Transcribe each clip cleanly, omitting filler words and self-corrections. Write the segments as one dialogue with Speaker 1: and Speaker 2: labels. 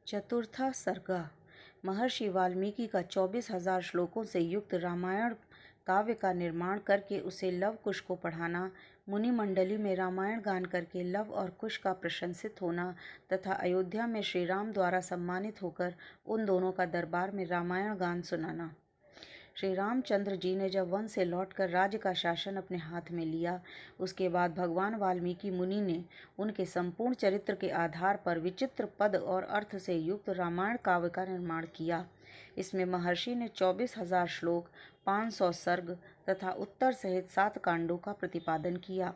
Speaker 1: चतुर्था सर्गा। महर्षि वाल्मीकि का 24,000 श्लोकों से युक्त रामायण काव्य का निर्माण करके उसे लव कुश को पढ़ाना, मुनि मंडली में रामायण गान करके लव और कुश का प्रशंसित होना तथा अयोध्या में श्री राम द्वारा सम्मानित होकर उन दोनों का दरबार में रामायण गान सुनाना। श्री रामचंद्र जी ने जब वन से लौटकर राज्य का शासन अपने हाथ में लिया, उसके बाद भगवान वाल्मीकि मुनि ने उनके संपूर्ण चरित्र के आधार पर विचित्र पद और अर्थ से युक्त रामायण काव्य का निर्माण किया। इसमें महर्षि ने 24,000 श्लोक, 500 सर्ग तथा उत्तर सहित 7 कांडों का प्रतिपादन किया।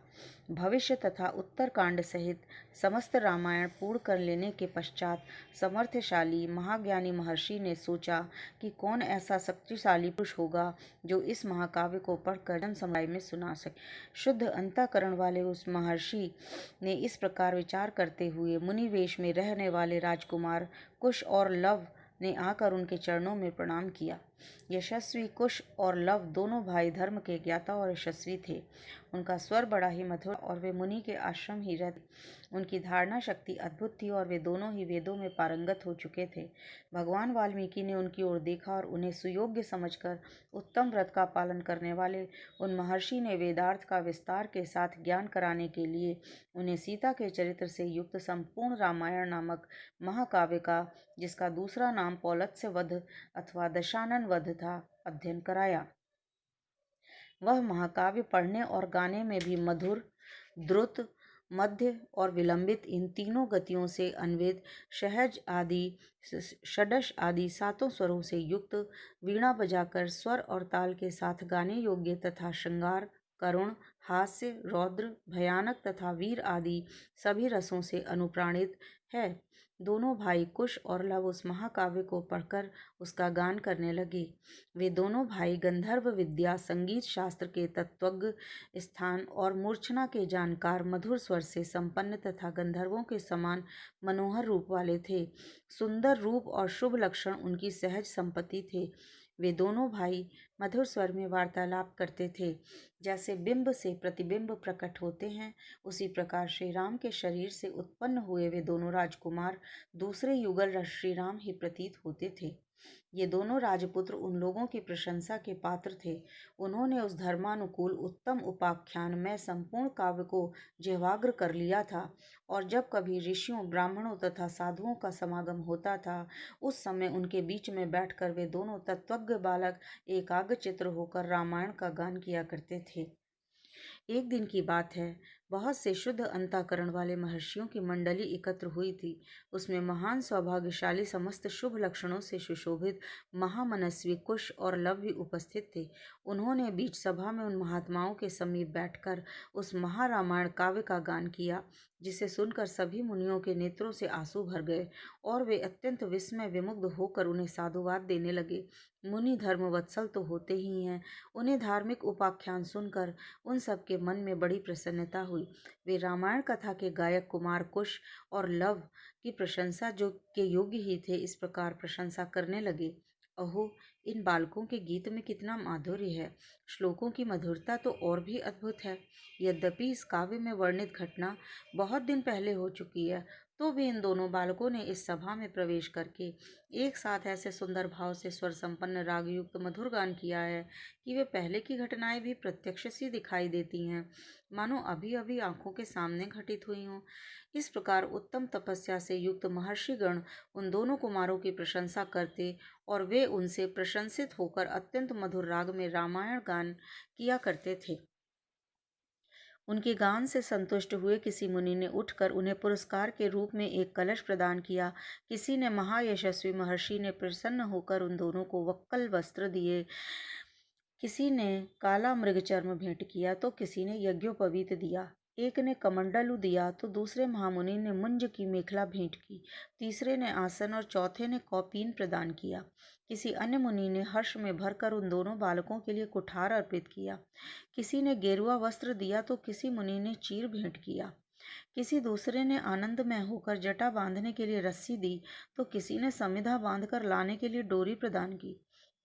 Speaker 1: भविष्य तथा उत्तर कांड सहित समस्त रामायण पूर्ण कर लेने के पश्चात समर्थशाली महाज्ञानी महर्षि ने सोचा कि कौन ऐसा शक्तिशाली पुरुष होगा जो इस महाकाव्य को पढ़कर जन समुदाय में सुना सके। शुद्ध अंतःकरण वाले उस महर्षि ने इस प्रकार विचार करते हुए मुनि वेश में रहने वाले राजकुमार कुश और लव ने आकर उनके चरणों में प्रणाम किया। यशस्वी कुश और लव दोनों भाई धर्म के ज्ञाता और यशस्वी थे। उनका स्वर बड़ा ही मधुर और वे मुनि के आश्रम ही रहते। उनकी धारणा शक्ति अद्भुत थी और वे दोनों ही वेदों में पारंगत हो चुके थे। भगवान वाल्मीकि ने उनकी ओर देखा और उन्हें सुयोग्य समझकर उत्तम व्रत का पालन करने वाले उन महर्षि ने वेदार्थ का विस्तार के साथ ज्ञान कराने के लिए उन्हें सीता के चरित्र से युक्त संपूर्ण रामायण नामक महाकाव्य का, जिसका दूसरा नाम पौलत्स्य वध अथवा दशानन वध था, अध्ययन कराया। वह महाकाव्य पढ़ने और गाने में भी मधुर, द्रुत, मध्य और विलंबित इन तीनों गतियों से अन्वित, सहज आदि, षडश आदि 7 स्वरों से युक्त, वीणा बजाकर स्वर और ताल के साथ गाने योग्य तथा श्रृंगार, करुण, हास्य, रौद्र, भयानक तथा वीर आदि सभी रसों से अनुप्राणित है। दोनों भाई कुश और लव उस महाकाव्य को पढ़कर उसका गान करने लगे। वे दोनों भाई गंधर्व विद्या, संगीत शास्त्र के तत्वज्ञ, स्थान और मूर्छना के जानकार, मधुर स्वर से संपन्न तथा गंधर्वों के समान मनोहर रूप वाले थे। सुंदर रूप और शुभ लक्षण उनकी सहज संपत्ति थे। वे दोनों भाई मधुर स्वर में वार्तालाप करते थे। जैसे बिंब से प्रतिबिंब प्रकट होते हैं, उसी प्रकार श्री राम के शरीर से उत्पन्न हुए वे दोनों राजकुमार दूसरे युगल श्री राम ही प्रतीत होते थे। ये दोनों राजपुत्र उन लोगों की प्रशंसा के पात्र थे। उन्होंने उस धर्मानुकूल उत्तम उपाख्यान में संपूर्ण काव्य को जिह्वाग्र कर लिया था और जब कभी ऋषियों, ब्राह्मणों तथा साधुओं का समागम होता था, उस समय उनके बीच में बैठकर वे दोनों तत्वज्ञ बालक एकाग्रचित्त होकर रामायण का गान किया करते थे। एक दिन की बात है, बहुत से शुद्ध अंतःकरण वाले महर्षियों की मंडली एकत्र हुई थी। उसमें महान सौभाग्यशाली, समस्त शुभ लक्षणों से सुशोभित महामनस्वी कुश और लव भी उपस्थित थे। उन्होंने बीच सभा में उन महात्माओं के समीप बैठकर उस महारामायण काव्य का गान किया, जिसे सुनकर सभी मुनियों के नेत्रों से आंसू भर गए और वे अत्यंत विस्मय विमुग्ध होकर उन्हें साधुवाद देने लगे। मुनि धर्म वत्सल तो होते ही हैं। उन्हें धार्मिक उपाख्यान सुनकर उन सब के मन में बड़ी प्रसन्नता हुई। वे रामायण कथा के गायक कुमार कुश और लव की प्रशंसा जो के योग्य ही थे, इस प्रकार प्रशंसा करने लगे। अहो, इन बालकों के गीत में कितना माधुर्य है। श्लोकों की मधुरता तो और भी अद्भुत है। यद्यपि इस काव्य में वर्णित घटना बहुत दिन पहले हो चुकी है, तो भी इन दोनों बालकों ने इस सभा में प्रवेश करके एक साथ ऐसे सुंदर भाव से स्वर संपन्न रागयुक्त मधुर गान किया है कि वे पहले की घटनाएं भी प्रत्यक्ष सी दिखाई देती हैं, मानो अभी अभी आंखों के सामने घटित हुई हों। इस प्रकार उत्तम तपस्या से युक्त महर्षिगण उन दोनों कुमारों की प्रशंसा करते और वे उनसे प्रशंसित होकर अत्यंत मधुर राग में रामायण गान किया करते थे। उनके गान से संतुष्ट हुए किसी मुनि ने उठकर उन्हें पुरस्कार के रूप में एक कलश प्रदान किया। किसी ने महायशस्वी महर्षि ने प्रसन्न होकर उन दोनों को वक्कल वस्त्र दिए। किसी ने काला मृगचर्म भेंट किया तो किसी ने यज्ञोपवीत दिया। एक ने कमंडलू दिया तो दूसरे महामुनि ने मुंज की मेखला भेंट की। तीसरे ने आसन और चौथे ने कौपीन प्रदान किया। किसी अन्य मुनि ने हर्ष में भरकर उन दोनों बालकों के लिए कुठार अर्पित किया। किसी ने गेरुआ वस्त्र दिया तो किसी मुनि ने चीर भेंट किया। किसी दूसरे ने आनंदमय होकर जटा बांधने के लिए रस्सी दी तो किसी ने समिधा बांधकर लाने के लिए डोरी प्रदान की।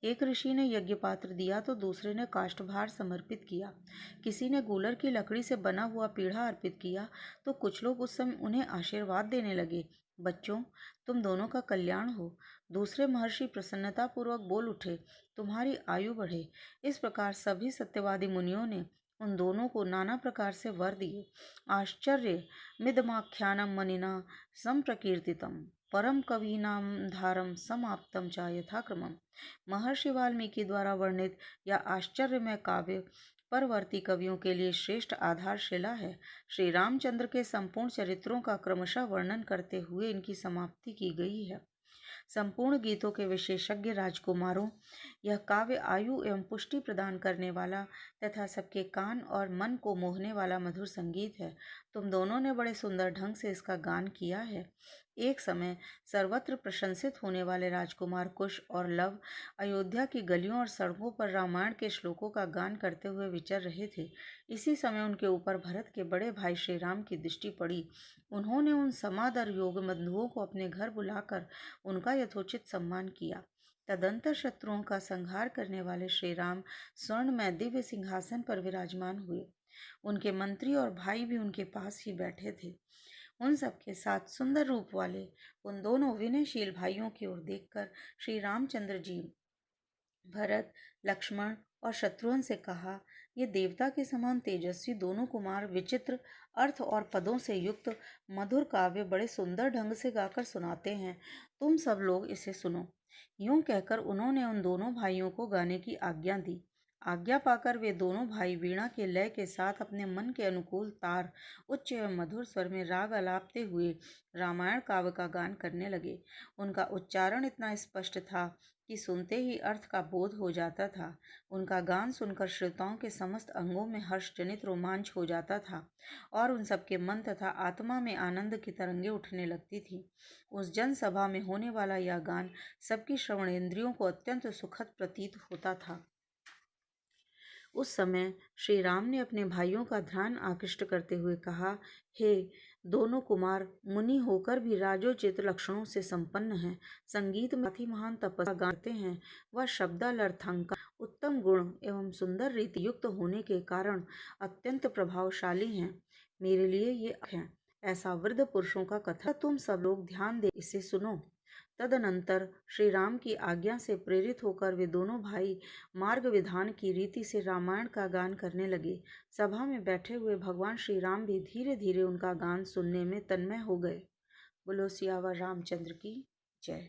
Speaker 1: एक ऋषि ने यज्ञ पात्र दिया तो दूसरे ने काष्ठभार समर्पित किया। किसी ने गूलर की लकड़ी से बना हुआ पीढ़ा अर्पित किया तो कुछ लोग उस समय उन्हें आशीर्वाद देने लगे, बच्चों, तुम दोनों का कल्याण हो। दूसरे महर्षि प्रसन्नता पूर्वक बोल उठे, तुम्हारी आयु बढ़े। इस प्रकार सभी सत्यवादी मुनियों ने उन दोनों को नाना प्रकार से वर दिए। आश्चर्य मिदमाख्यानम मनिना संप्रकीर्तितम परम कवीनाम धारम समाप्तम च यथाक्रमम। महर्षि वाल्मीकि द्वारा वर्णित या आश्चर्यमय काव्य परवर्ती कवियों के लिए श्रेष्ठ आधारशिला है। श्री रामचंद्र के संपूर्ण चरित्रों का क्रमशः वर्णन करते हुए इनकी समाप्ति की गई है। संपूर्ण गीतों के विशेषज्ञ राजकुमारों, यह काव्य आयु एवं पुष्टि प्रदान करने वाला तथा सबके कान और मन को मोहने वाला मधुर संगीत है। तुम दोनों ने बड़े सुंदर ढंग से इसका गान किया है। एक समय सर्वत्र प्रशंसित होने वाले राजकुमार कुश और लव अयोध्या की गलियों और सड़कों पर रामायण के श्लोकों का गान करते हुए विचर रहे थे। इसी समय उनके ऊपर भरत के बड़े भाई श्री राम की दृष्टि पड़ी। उन्होंने उन समादर योग बंधुओं को अपने घर बुलाकर उनका यथोचित सम्मान किया। तदंतर शत्रुओं का संहार करने वाले श्री राम स्वर्णमय दिव्य सिंहासन पर विराजमान हुए। उनके मंत्री और भाई भी उनके पास ही बैठे थे। उन सबके साथ सुंदर रूप वाले उन दोनों विनयशील भाइयों की ओर देखकर श्री रामचंद्र जी भरत, लक्ष्मण और शत्रुघ्न से कहा, ये देवता के समान तेजस्वी दोनों कुमार विचित्र अर्थ और पदों से युक्त मधुर काव्य बड़े सुंदर ढंग से गाकर सुनाते हैं। तुम सब लोग इसे सुनो। यूं कहकर उन्होंने उन दोनों भाइयों को गाने की आज्ञा दी। आज्ञा पाकर वे दोनों भाई वीणा के लय के साथ अपने मन के अनुकूल तार उच्च एवं मधुर स्वर में राग अलापते हुए रामायण काव्य का गान करने लगे। उनका उच्चारण इतना स्पष्ट था कि सुनते ही अर्थ का बोध हो जाता था। उनका गान सुनकर श्रोताओं के समस्त अंगों में हर्षजनित रोमांच हो जाता था और उन सबके मन तथा आत्मा में आनंद की तरंगें उठने लगती थी। उस जनसभा में होने वाला यह गान सबकी श्रवणेंद्रियों को अत्यंत सुखद प्रतीत होता था। उस समय श्री राम ने अपने भाइयों का ध्यान आकृष्ट करते हुए कहा, हे दोनों कुमार, मुनि होकर भी राजोचित लक्षणों से संपन्न हैं, संगीत में अति महान तपस्या गाते हैं, वह शब्दालर्थांका उत्तम गुण एवं सुंदर रीति युक्त होने के कारण अत्यंत प्रभावशाली हैं। मेरे लिए ये है ऐसा वृद्ध पुरुषों का कथन, तुम सब लोग ध्यान दे इसे सुनो। तदनंतर श्री राम की आज्ञा से प्रेरित होकर वे दोनों भाई मार्ग विधान की रीति से रामायण का गान करने लगे। सभा में बैठे हुए भगवान श्री राम भी धीरे धीरे उनका गान सुनने में तन्मय हो गए। बोलो सियावर रामचंद्र की जय।